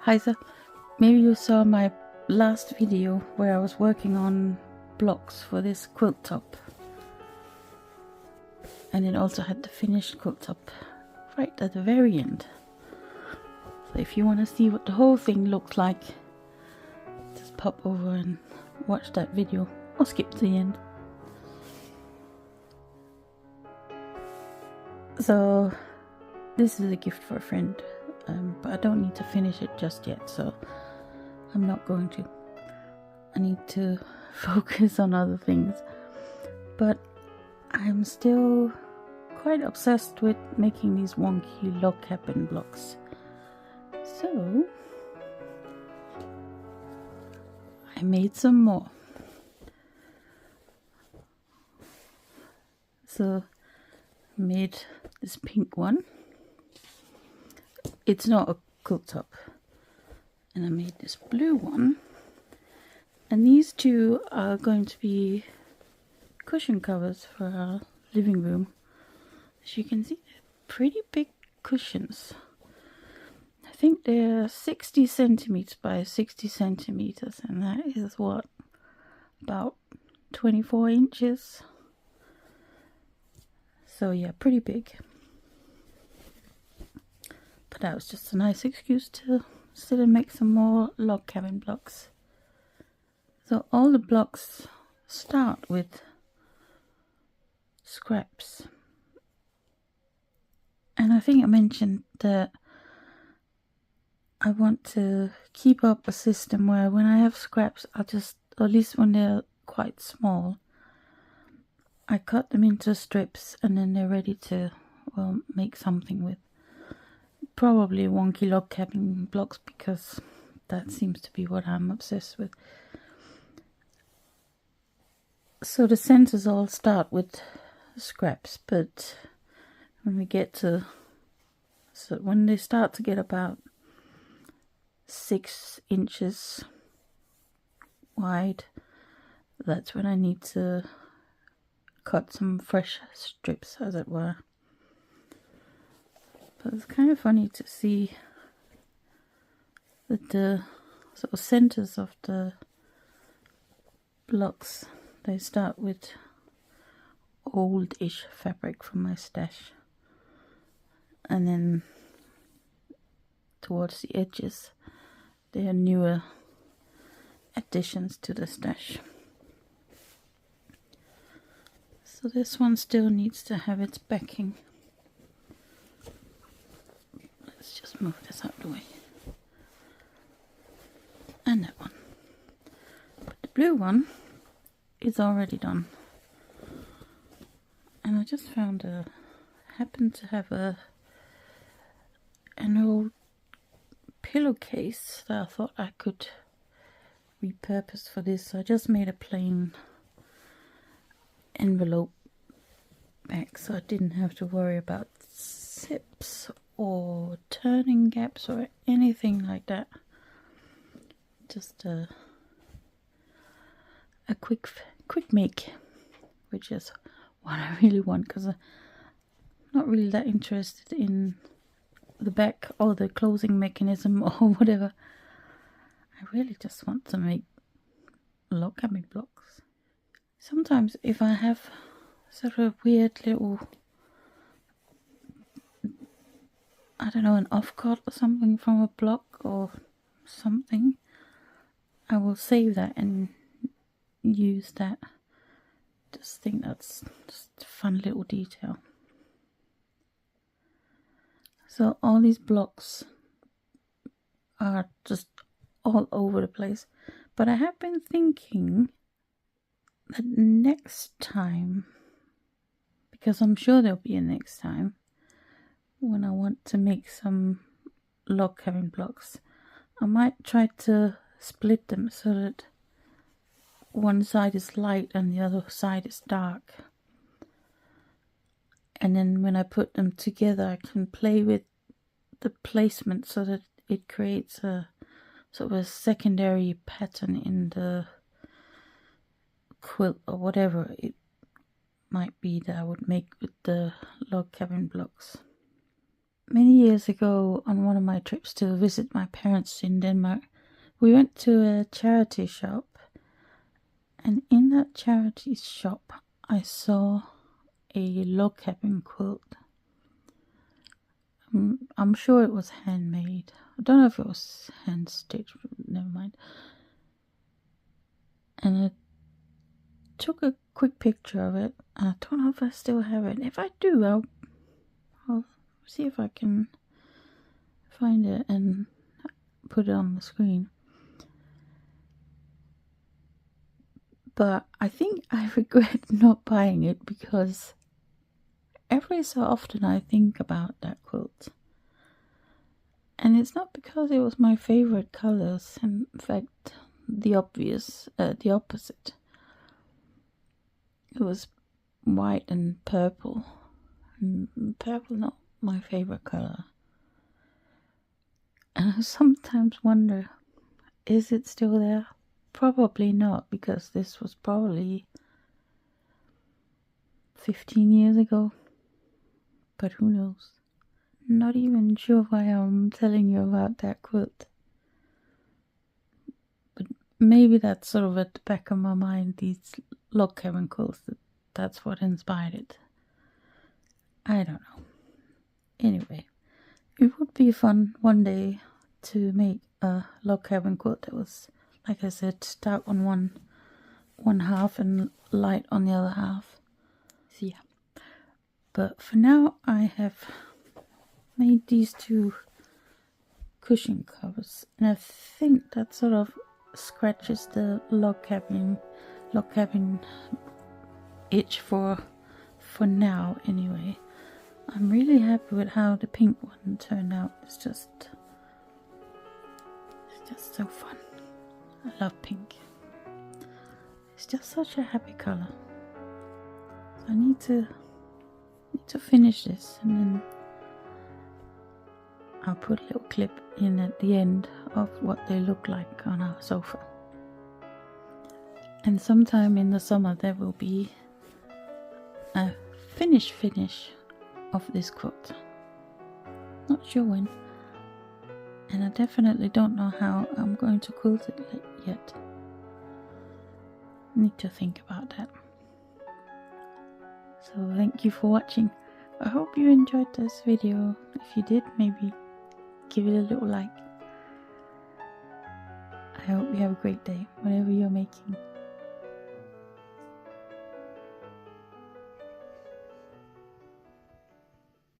Hejsa, maybe you saw my last video where I was working on blocks for this quilt top. And it also had the finished quilt top right at the very end. So if you want to see what the whole thing looks like, just pop over and watch that video or skip to the end. So this is a gift for a friend, but I don't need to finish it just yet, so I'm not going to. I need to focus on other things, but I'm still quite obsessed with making these wonky log cabin blocks. So I made some more. So I made this pink one. It's not a quilt top. And I made this blue one. And these two are going to be cushion covers for our living room. As you can see, they're pretty big cushions. I think they're 60 centimeters by 60 centimeters, and that is what, about 24 inches. So yeah, pretty big. But that was just a nice excuse to sit and make some more log cabin blocks. So all the blocks start with scraps. And I think I mentioned that I want to keep up a system where when I have scraps, I'll just, or at least when they're quite small, I cut them into strips and then they're ready to, well, make something with. Probably wonky log cabin blocks, because that seems to be what I'm obsessed with. So the centers all start with scraps, but when we get to, so when they start to get about 6 inches wide, that's when I need to cut some fresh strips, as it were. But it's kind of funny to see that the sort of centers of the blocks, they start with old-ish fabric from my stash, and then towards the edges they are newer additions to the stash. So this one still needs to have its backing. Let's just move this out of the way. And that one. But the blue one is already done. And I just found happened to have an old pillowcase that I thought I could repurpose for this. So I just made a plain envelope back, so I didn't have to worry about zips or turning gaps or anything like that. Just a quick make, which is what I really want, because I'm not really that interested in the back or the closing mechanism or whatever. I really just want to make log cabin blocks. Sometimes if I have sort of weird little, I don't know, an offcut or something from a block or something, I will save that and use that. Just think that's just a fun little detail. So all these blocks are just all over the place, but I have been thinking that next time, because I'm sure there'll be a next time, when I want to make some log cabin blocks, I might try to split them so that one side is light and the other side is dark. And then when I put them together, I can play with the placement so that it creates a sort of a secondary pattern in the quilt or whatever it might be that I would make with the log cabin blocks. many years ago, on one of my trips to visit my parents in Denmark, we went to a charity shop, and in that charity shop I saw a log cabin quilt. I'm sure it was handmade. I don't know if it was hand stitched, never mind. And I took a quick picture of it. I don't know if I still have it. If I do, I'll see if I can find it and put it on the screen. But I think I regret not buying it, because every so often I think about that quilt. And it's not because it was my favorite colors. In fact, the opposite. It was white and purple. And purple not my favorite color. And I sometimes wonder, is it still there? Probably not, because this was probably 15 years ago. But who knows? Not even sure why I'm telling you about that quilt. But maybe that's sort of at the back of my mind, these log cabin quilts, that's what inspired it. I don't know. Anyway, it would be fun one day to make a log cabin quilt that was, like I said, dark on one half and light on the other half. So yeah. But for now, I have made these two cushion covers, and I think that sort of scratches the log cabin itch for now anyway. I'm really happy with how the pink one turned out. It's just so fun. I love pink. It's just such a happy color. So I need to finish this, and then I'll put a little clip in at the end of what they look like on our sofa. And sometime in the summer there will be a finish of this quilt. Not sure when. And I definitely don't know how I'm going to quilt it yet. Need to think about that. So thank you for watching. I hope you enjoyed this video. If you did, maybe give it a little like. I hope you have a great day, whatever you're making.